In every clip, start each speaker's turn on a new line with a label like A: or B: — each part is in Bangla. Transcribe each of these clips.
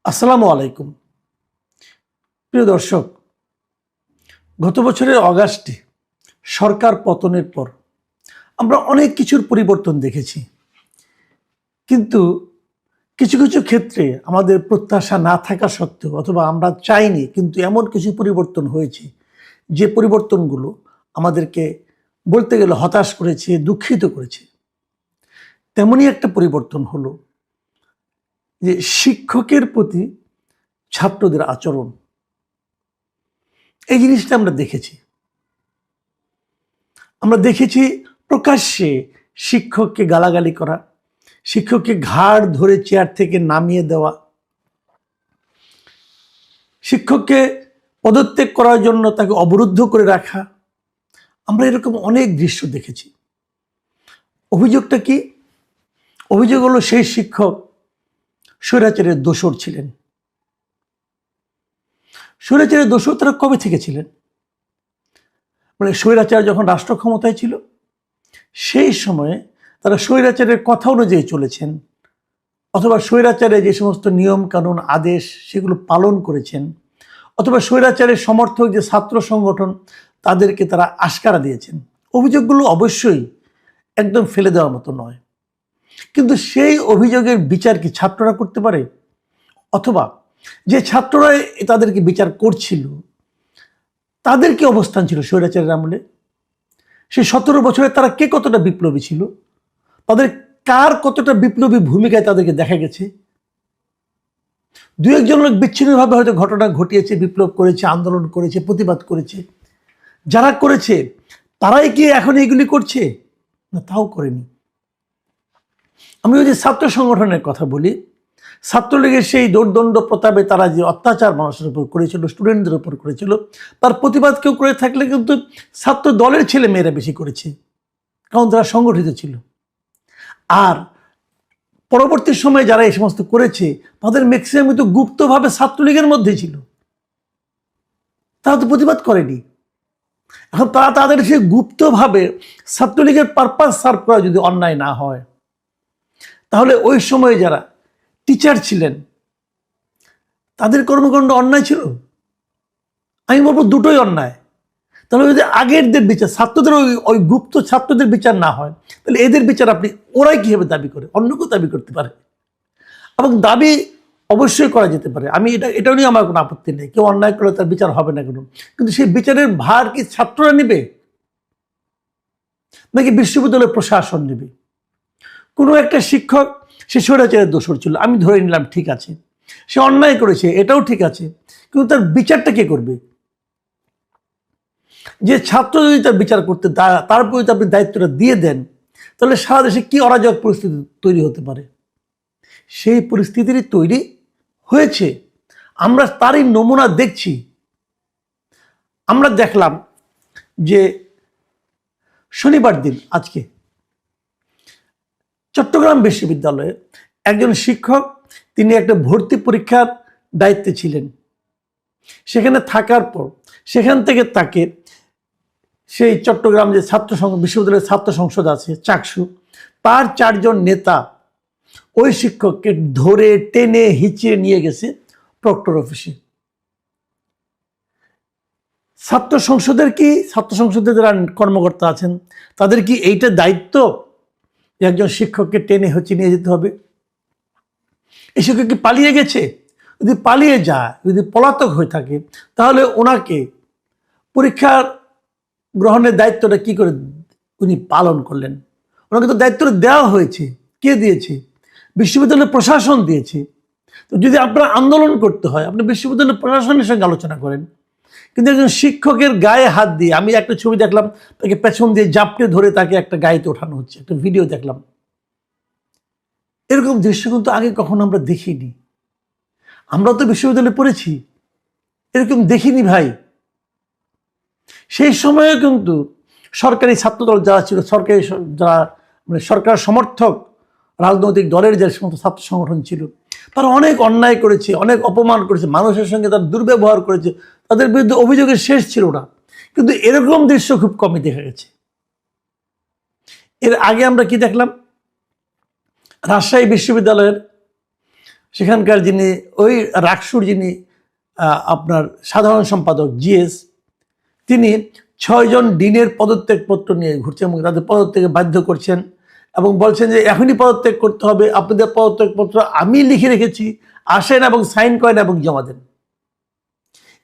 A: আসসালামু আলাইকুম। প্রিয় দর্শক, গত বছরের অগাস্টে সরকার পতনের পর আমরা অনেক কিছুর পরিবর্তন দেখেছি, কিন্তু কিছু কিছু ক্ষেত্রে আমাদের প্রত্যাশা না থাকা সত্ত্বেও অথবা আমরা চাইনি কিন্তু এমন কিছু পরিবর্তন হয়েছে যে পরিবর্তনগুলো আমাদেরকে বলতে গেলে হতাশ করেছে, দুঃখিত করেছে। তেমনই একটা পরিবর্তন হলো যে শিক্ষকের প্রতি ছাত্রদের আচরণ। এই জিনিসটা আমরা দেখেছি প্রকাশ্যে শিক্ষককে গালাগালি করা, শিক্ষককে ঘাড় ধরে চেয়ার থেকে নামিয়ে দেওয়া, শিক্ষককে পদত্যাগ করার জন্য তাকে অবরুদ্ধ করে রাখা। আমরা এরকম অনেক দৃশ্য দেখেছি। অভিযোগটা কি? অভিযোগ হলো সেই শিক্ষক স্বৈরাচারের দোসর ছিলেন। স্বৈরাচারের দোসর তারা কবে থেকে ছিলেন? মানে স্বৈরাচার যখন রাষ্ট্র ক্ষমতায় ছিল সেই সময়ে তারা স্বৈরাচারের কথা অনুযায়ী চলেছেন, অথবা স্বৈরাচারে যে সমস্ত নিয়ম কানুন আদেশ সেগুলো পালন করেছেন, অথবা স্বৈরাচারের সমর্থক যে ছাত্র সংগঠন তাদেরকে তারা আশকারা দিয়েছেন। অভিযোগগুলো অবশ্যই একদম ফেলে দেওয়ার মতো নয়, কিন্তু সেই অভিযোগের বিচার কি ছাত্ররা করতে পারে? অথবা যে ছাত্ররা তাদেরকে বিচার করছিল তাদের কি অবস্থান ছিল স্বৈরাচারের আমলে? সেই 17 বছরে তারা কে কতটা বিপ্লবী ছিল, তাদের কার কতটা বিপ্লবী ভূমিকায় তাদেরকে দেখা গেছে? দু একজন লোক বিচ্ছিন্নভাবে হয়তো ঘটনা ঘটিয়েছে, বিপ্লব করেছে, আন্দোলন করেছে, প্রতিবাদ করেছে। যারা করেছে তারাই কি এখন এগুলি করছে? না, তাও করেনি। আমি ওই যে ছাত্র সংগঠনের কথা বলি, ছাত্রলীগের সেই দৌর্দণ্ড প্রতাপে তারা যে অত্যাচার মানুষের উপর করেছিল, স্টুডেন্টদের উপর করেছিল, তার প্রতিবাদ কেউ করে থাকলে কিন্তু ছাত্র দলের ছেলে মেয়েরা বেশি করেছে, কারণ তারা সংগঠিত ছিল। আর পরবর্তী সময়ে যারা এই সমস্ত করেছে তাদের ম্যাক্সিমাম কিন্তু গুপ্তভাবে ছাত্রলীগের মধ্যে ছিল, তারা তো প্রতিবাদ করেনি। এখন তারা তাদের সেই গুপ্তভাবে ছাত্রলীগের পারপাস সার্ভ করা যদি অন্যায় না হয়, তাহলে ওই সময়ে যারা টিচার ছিলেন তাদের কর্মকাণ্ড অন্যায় ছিল? আমি বলবো দুটোই অন্যায়। তাহলে যদি আগেরদের বিচার, ছাত্রদের ওই গুপ্ত ছাত্রদের বিচার না হয়, তাহলে এদের বিচার ওরাই কিভাবে দাবি করে? অন্য কেউ দাবি করতে পারে, এবং দাবি অবশ্যই করা যেতে পারে। আমি এটা নিয়ে আমার কোনো আপত্তি নেই, কেউ অন্যায় করলে তার বিচার হবে না কেন, কিন্তু সেই বিচারের ভার কি ছাত্ররা নেবে নাকি বিশ্ববিদ্যালয়ের প্রশাসন নেবে? কোনো একটা শিক্ষক সে স্বৈরাচারের দোষর ছিল, আমি ধরে নিলাম, ঠিক আছে, সে অন্যায় করেছে, এটাও ঠিক আছে, কিন্তু তার বিচারটা কে করবে? যে ছাত্র যদি তার বিচার করতে তার প্রতি আপনি দায়িত্বটা দিয়ে দেন, তাহলে সারা দেশে কি অরাজক পরিস্থিতি তৈরি হতে পারে? সেই পরিস্থিতিরই তৈরি হয়েছে, আমরা তারই নমুনা দেখছি। আমরা দেখলাম যে শনিবার দিন আজকে চট্টগ্রাম বিশ্ববিদ্যালয়ে একজন শিক্ষক, তিনি একটা ভর্তি পরীক্ষার দায়িত্বে ছিলেন। সেখানে থাকার পর সেখান থেকে তাকে সেই চট্টগ্রাম যে বিশ্ববিদ্যালয়ের ছাত্র সংসদ আছে চাকসু, তার 4 জন নেতা ওই শিক্ষককে ধরে টেনে হিঁচিয়ে নিয়ে গেছে প্রক্টর অফিসে। ছাত্র সংসদের যারা কর্মকর্তা আছেন তাদের কি এইটা দায়িত্ব যে একজন শিক্ষককে টেনে হিঁচিয়ে নিয়ে যেতে হবে? এই শিক্ষক কি পালিয়ে গেছে? যদি পালিয়ে যায়, যদি পলাতক হয়ে থাকে, তাহলে ওনাকে পরীক্ষার গ্রহণের দায়িত্বটা কি করে উনি পালন করলেন? ওনাকে তো দায়িত্বটা দেওয়া হয়েছে। কে দিয়েছে? বিশ্ববিদ্যালয়ের প্রশাসন দিয়েছে। তো যদি আপনার আন্দোলন করতে হয়, আপনি বিশ্ববিদ্যালয়ের প্রশাসনের সঙ্গে আলোচনা করেন, কিন্তু একজন শিক্ষকের গায়ে হাত দিয়ে, আমি একটা ছবি দেখলাম, তাকে পেছন দিয়ে জাপটে ধরে তাকে একটা গাড়িতে ওঠানো হচ্ছে, একটা ভিডিও দেখলাম। এরকম দৃশ্য কিন্তু আগে কখনো আমরা দেখিনি। আমরা তো বিশ্ববিদ্যালয়ে পড়েছি, এরকম দেখিনি ভাই। সেই সময়ে কিন্তু সরকারি ছাত্রদল যারা ছিল, যারা সরকার সমর্থক রাজনৈতিক দলের যে সমস্ত ছাত্র সংগঠন ছিল, তারা অনেক অন্যায় করেছে, অনেক অপমান করেছে, মানুষের সঙ্গে তারা দুর্ব্যবহার করেছে, তাদের বিরুদ্ধে অভিযোগের শেষ ছিল না। কিন্তু এরকম দৃশ্য খুব কমই দেখা গেছে। এর আগে আমরা কি দেখলাম? রাজশাহী বিশ্ববিদ্যালয়ের সেখানকার যিনি ওই রাকসুর যিনি আপনার সাধারণ সম্পাদক জিএস, তিনি 6 জন ডিনের পদত্যাগপত্র নিয়ে ঘুরছেন এবং তাদের পদত্যাগে বাধ্য করছেন এবং বলছেন যে এখনই পদত্যাগ করতে হবে, আপনাদের পদত্যাগপত্র আমি লিখে রেখেছি, আসেন এবং সাইন করেন এবং জমা দেন।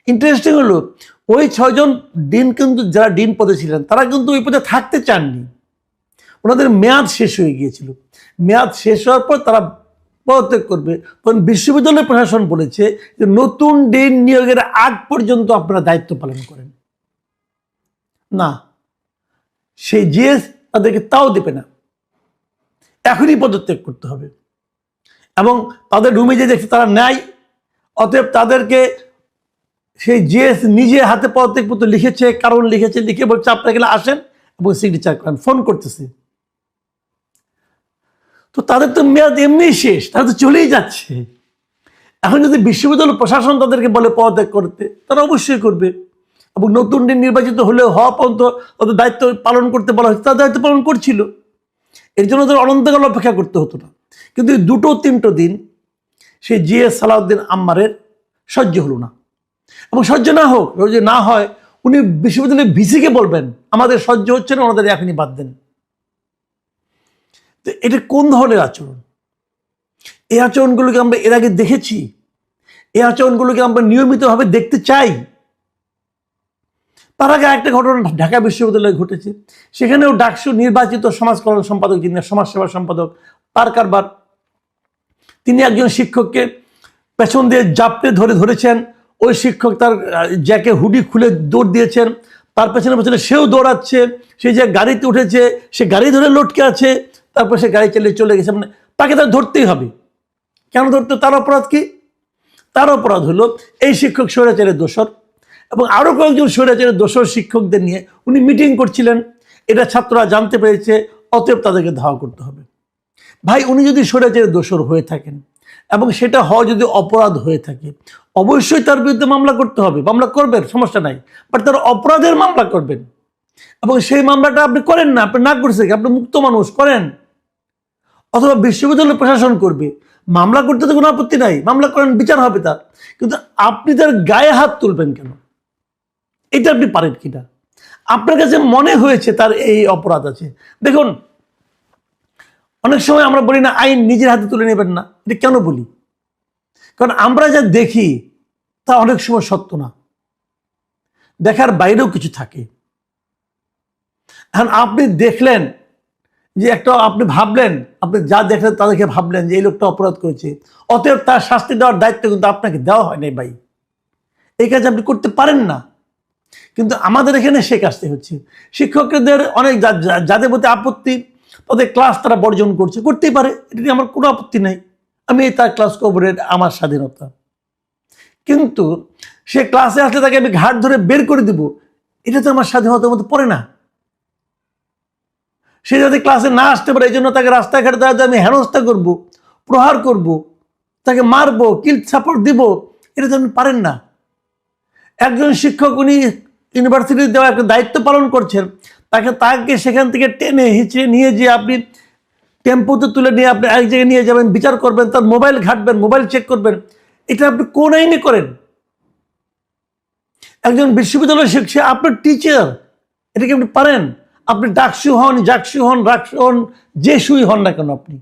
A: ইন্টারেস্টিং হলো ওই 6 জন ডিন কিন্তু, যারা ডিন পদে ছিলেন, তারা কিন্তু ওই পদে থাকতে চাননি, ওনাদের মেয়াদ শেষ হয়ে গিয়েছিল। মেয়াদ শেষ হওয়ার পর তারা পদত্যাগ করবে, তখন বিশ্ববিদ্যালয় প্রশাসন বলেছে যে নতুন ডিন নিয়োগের আগ পর্যন্ত আপনারা দায়িত্ব পালন করেন না। সেই জিএস তাদেরকে তাও দেবে না, এখনই পদত্যাগ করতে হবে। এবং তাদের রুমে যে দেখছে তারা নেয়, অতএব তাদেরকে সেই জিএস নিজে হাতে পদত্যাগপত্র লিখেছে, কারণ লিখেছে, লিখে বলছে আপনারা গেলে আসেন এবং সিগনেচার করেন, ফোন করতেছে। তো তাদের তো মেয়াদ এমনি শেষ, তারা তো চলেই যাচ্ছে। এখন যদি বিশ্ববিদ্যালয় প্রশাসন তাদেরকে বলে পদত্যাগ করতে, তারা অবশ্যই করবে। এবং নতুন দিন নির্বাচিত হলে হওয়া পর্যন্ত তাদের দায়িত্ব পালন করতে বলা হয়েছে, তাদের দায়িত্ব পালন করছিল। এর জন্য তাদের অনন্তকাল অপেক্ষা করতে হতো না। কিন্তু 2-3 দিন সেই জিএস সালাউদ্দিন আম্মারের সহ্য হলো না। এবং সহ্য না হোক, যদি না হয় উনি বিশ্ববিদ্যালয়ের ভিসিকে বলবেন আমাদের সহ্য হচ্ছে না, ওনাদের এখনই বাদ দেন। তো এটা কোন ধরনের আচরণ? এই আচরণগুলোকে আমরা এর আগে দেখেছি? এই আচরণগুলোকে আমরা নিয়মিতভাবে দেখতে চাই? তার আগে একটা ঘটনা ঢাকা বিশ্ববিদ্যালয়ে ঘটেছে, সেখানেও ডাকসু নির্বাচিত সমাজ কল্যাণ সম্পাদক, যিনি সমাজসেবা সম্পাদক, তার কারবার। তিনি একজন শিক্ষককে পেছন দিয়ে জাপটে ধরেছেন, ওই শিক্ষক তার জ্যাকে হুডি খুলে দৌড় দিয়েছেন, তার পেছনে পেছনে সেও দৌড়াচ্ছে, সে যে গাড়িতে উঠেছে সে গাড়ি ধরে লটকে আছে, তারপর সে গাড়ি চালিয়ে চলে গেছে। মানে তাকে তার ধরতেই হবে। কেন ধরতে? তার অপরাধ কি? তার অপরাধ হলো এই শিক্ষক স্বৈরাচারের দোষর এবং আরও কয়েকজন স্বৈরাচারের দোষর শিক্ষকদের নিয়ে উনি মিটিং করছিলেন। এটা ছাত্ররা জানতে পেরেছে, অতএব তাদেরকে ধাওয়া করতে হবে। ভাই, উনি যদি স্বৈরাচারের দোষর হয়ে থাকেন এবং সেটা হওয়া যদি অপরাধ হয়ে থাকে, অবশ্যই তার বিরুদ্ধে মামলা করতে হবে। মামলা করবেন, সমস্যা নাই, বাট তার অপরাধের মামলা করবেন। এবং সেই মামলাটা আপনি করেন না, আপনি না করছে কি, আপনি মুক্ত মানুষ, করেন। অথবা বিশ্ববিদ্যালয় প্রশাসন করবে, মামলা করতে তো কোনো আপত্তি নাই, মামলা করেন, বিচার হবে তার। কিন্তু আপনি তার গায়ে হাত তুলবেন কেন? এটা আপনি পারেন কিনা? আপনার কাছে মনে হয়েছে তার এই অপরাধ আছে। দেখুন, অনেক সময় আমরা বলি না আইন নিজের হাতে তুলে নেবেন না। এটা কেন বলি? কারণ আমরা যা দেখি তা অনেক সময় সত্য না, দেখার বাইরেও কিছু থাকে। এখন আপনি দেখলেন যে একটা, আপনি ভাবলেন, আপনি যা দেখলেন তা দেখে ভাবলেন যে এই লোকটা অপরাধ করেছে, অতএব তার শাস্তি দেওয়ার দায়িত্ব কিন্তু আপনাকে দেওয়া হয় নাই। ভাই, এই কাজ আপনি করতে পারেন না। কিন্তু আমাদের এখানে সে কাজটি হচ্ছে। শিক্ষকদের অনেক যাদের প্রতি আপত্তি, তাদের ক্লাস তারা বর্জন করছে, করতেই পারে, এটা নিয়ে আমার কোনো আপত্তি নেই। আমি তার ক্লাস করবো, আমার স্বাধীনতা। কিন্তু সে ক্লাসে আসলে তাকে আমি ঘাট ধরে বের করে দিব, এটা তো আমার স্বাধীনতার মধ্যে পড়ে না। সে যাতে ক্লাসে না আসতে পারে এই জন্য তাকে রাস্তাঘাটে দাঁড়াতে আমি হেনস্থা করব, প্রহার করব, তাকে মারবো, কিল সাপোর্ট দিব, এটা তো আপনি পারেন না। একজন শিক্ষক, উনি ইউনিভার্সিটিতে দেওয়া একটা দায়িত্ব পালন করছেন, তাকে সেখান থেকে টেনে হিঁচড়ে নিয়ে যে আপনি টেম্পোতে তুলে নিয়ে আপনি এক জায়গায় নিয়ে যাবেন, বিচার করবেন, তার মোবাইল ঘাটবেন, মোবাইল চেক করবেন, এটা আপনি কোন আইনে করেন? একজন বিশ্ববিদ্যালয়ের শিক্ষক, সে আপনার টিচার, এটাকে আপনি পারেন? আপনি ডাকসু হন, জাকসু হন, রাকসু হন, যে সুই হন না কেন, আপনি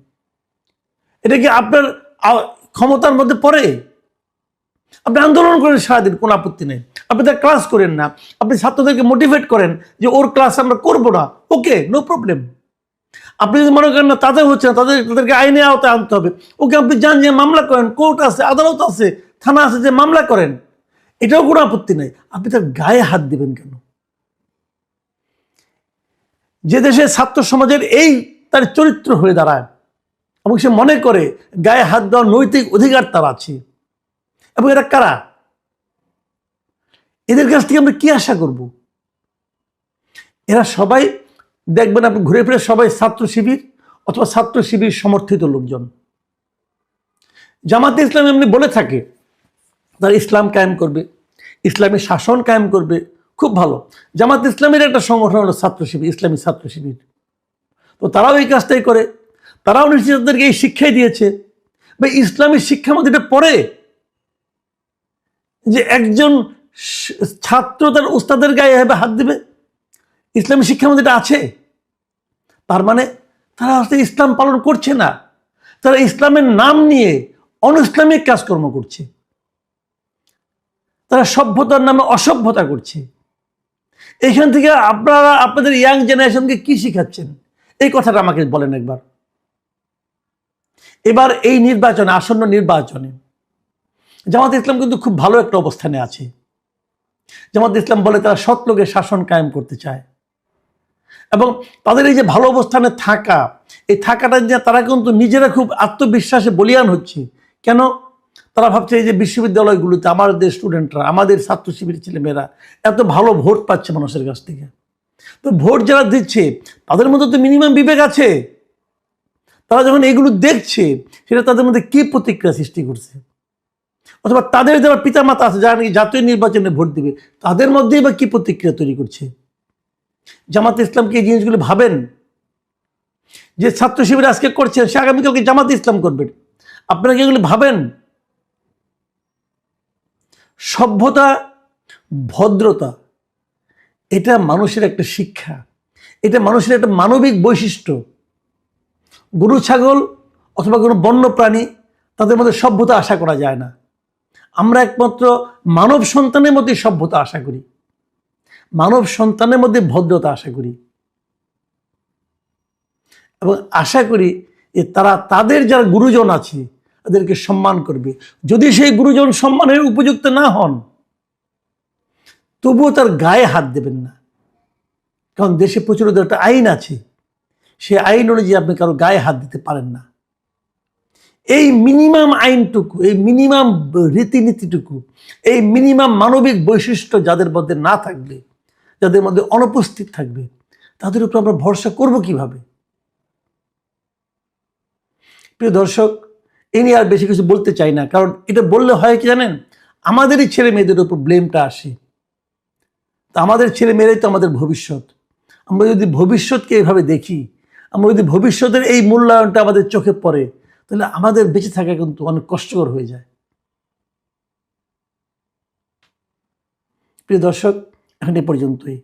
A: এটা কি আপনার ক্ষমতার মধ্যে পড়ে? আপনি আন্দোলন করেন সারাদিন, কোনো আপত্তি নেই, আপনি তার ক্লাস করেন না, আপনি ছাত্রদেরকে মোটিভেট করেন যে ওর ক্লাস আমরা করবো না, ওকে, নো প্রবলেম। আপনি যদি মনে করেন না তাদের হচ্ছে না, তাদেরকে আইনে আওতায় আনতে হবে, ওকে, আপনি যান, যে মামলা করেন, কোর্ট আছে, আদালত আছে, থানা আছে, যে মামলা করেন, এটাও কোনো আপত্তি নেই। আপনি তার গায়ে হাত দিবেন কেন? যে দেশে ছাত্র সমাজের এই তার চরিত্র হয়ে দাঁড়ায় এবং সে মনে করে গায়ে হাত দেওয়ার নৈতিক অধিকার তার আছে, এবং এরা কারা? এদের কাছ থেকে আমরা কি আশা করব? এরা সবাই দেখবেন আপনি ঘুরে ফিরে সবাই ছাত্র শিবির অথবা ছাত্র শিবির সমর্থিত লোকজন। জামাতে ইসলাম এমনি বলে থাকে তারা ইসলাম কায়েম করবে, ইসলামী শাসন কায়েম করবে, খুব ভালো। জামাত ইসলামের একটা সংগঠন হলো ছাত্র শিবির, ইসলামী ছাত্র শিবির। তো তারাও এই কাজটাই করে, তারাও নিশ্চয়ই তাদেরকে এই শিক্ষাই দিয়েছে বা ইসলামী শিক্ষার মধ্যে এটা পড়ে যে একজন ছাত্র তার উস্তাদের গায়ে এভাবে হাত দিবে? ইসলামী শিক্ষার মধ্যে এটা আছে? তার মানে তারা আসলে ইসলাম পালন করছে না, তারা ইসলামের নাম নিয়ে অনইসলামিক কাজকর্ম করছে, তারা সভ্যতার নামে অসভ্যতা করছে। এইখান থেকে আপনারা আপনাদের ইয়াং জেনারেশনকে কি শিখাচ্ছেন? এই কথাটা আমাকে বলেন একবার। এবার এই নির্বাচনে, আসন্ন নির্বাচনে জামাত ইসলাম কিন্তু খুব ভালো একটা অবস্থানে আছে। জামাত ইসলাম বলে তারা সৎ লোকের শাসন কায়েম করতে চায়, এবং তাদের এই যে ভালো অবস্থানে থাকা, এই থাকাটা নিয়ে তারা কিন্তু নিজেরা খুব আত্মবিশ্বাসে বলিয়ান হচ্ছে। কেন? তারা ভাবছে এই যে বিশ্ববিদ্যালয়গুলোতে আমাদের স্টুডেন্টরা, আমাদের ছাত্র শিবিরের ছেলেমেয়েরা এত ভালো ভোট পাচ্ছে মানুষের কাছ থেকে, তো ভোট যারা দিচ্ছে তাদের মধ্যে তো মিনিমাম বিবেক আছে। তারা যখন এগুলো দেখছে, সেটা তাদের মধ্যে কি প্রতিক্রিয়া সৃষ্টি করছে? অথবা তাদের যারা পিতামাতা আছে, যারা নাকি জাতীয় নির্বাচনে ভোট দিবে, তাদের মধ্যেই বা কি প্রতিক্রিয়া তৈরি করছে? জামাত ইসলামকে এই জিনিসগুলো ভাবেন? যে ছাত্র শিবির আজকে করছে, সে আগামীকালকে জামাত ইসলাম করবেন। আপনারা কি এগুলি ভাবেন? সভ্যতা, ভদ্রতা, এটা মানুষের একটা শিক্ষা, এটা মানুষের একটা মানবিক বৈশিষ্ট্য। গরু ছাগল অথবা কোনো বন্য প্রাণী, তাদের মধ্যে সভ্যতা আশা করা যায় না। আমরা একমাত্র মানব সন্তানের মধ্যে সভ্যতা আশা করি, মানব সন্তানের মধ্যে ভদ্রতা আশা করি, এবং আশা করি যে তারা তাদের যারা গুরুজন আছে তাদেরকে সম্মান করবে। যদি সেই গুরুজন সম্মানের উপযুক্ত না হন, তবুও তার গায়ে হাত দেবেন না। কারণ দেশে প্রচলিত একটা আইন আছে, সেই আইন অনুযায়ী আপনি কারো গায়ে হাত দিতে পারেন না। এই মিনিমাম আইনটুকু, এই মিনিমাম রীতিনীতিটুকু, এই মিনিমাম মানবিক বৈশিষ্ট্য যাদের মধ্যে না থাকবে, যাদের মধ্যে অনুপস্থিত থাকবে, তাদের উপর আমরা ভরসা করব কিভাবে? প্রিয় দর্শক, এ নিয়ে আর বেশি কিছু বলতে চাই না, কারণ এটা বললে হয় কি জানেন, আমাদেরই ছেলে মেয়েদের উপর ব্লেমটা আসে। তা আমাদের ছেলে মেয়েরাই তো আমাদের ভবিষ্যৎ। আমরা যদি ভবিষ্যৎকে এইভাবে দেখি, আমরা যদি ভবিষ্যতের এই মূল্যায়নটা আমাদের চোখে পড়ে, তাহলে আমাদের বেঁচে থাকা কিন্তু অনেক কষ্টকর হয়ে যায়। প্রিয় দর্শক, এখন এ পর্যন্তই।